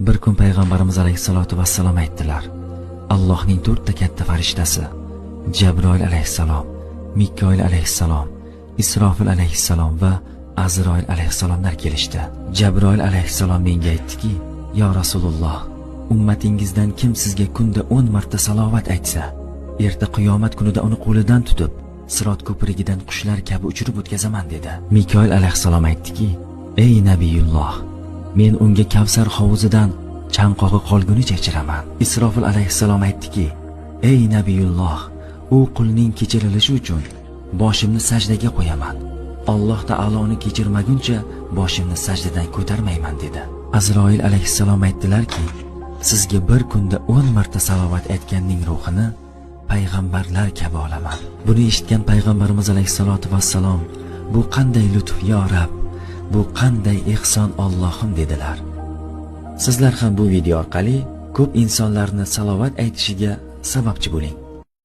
Bir kun payg'ambarimiz alayhisolatu vassalom aytdilar: Allohning 4 ta katta farishtasi Jabroil alayhissalom, Mikoil alayhissalom, Isrofil alayhissalom va Azroil alayhissalomlar kelishdi. Jabroil alayhissalom menga aytdiki: "Ya Rasululloh, ummatingizdan kim sizga kunda 10 marta salovat aytsa, erta qiyomat kunida uni qo'lidan tutib, Sirot ko'prigidan qushlar kabi uchirib o'tkazaman" dedi. Mikoil alayhissalom aytdiki: "Ey Nabiyulloh, men unga Kavsar hovuzidan chanqog'i qolgunicha ichiraman." Isrofil alayhissalom aytdiki: "Ey Nabiyulloh, u qulning kechirilishi uchun boshimni sajdaga qo'yaman. Alloh taoloni kechirmaguncha boshimni sajdadan ko'tarmayman" dedi. Azroil alayhissalom aytdilarki: "Sizga bir kunda 10 marta salovat aytganning ruhini payg'ambarlar kabi olaman." Buni eshitgan payg'ambarimiz alayhissalatu vassalom: "Bu qanday lutf yo Rabb, bu qanday ehson Allohim" dedilar. Sizlar ham bu video orqali ko'p insonlarni salovat aytishiga sababchi bo'ling.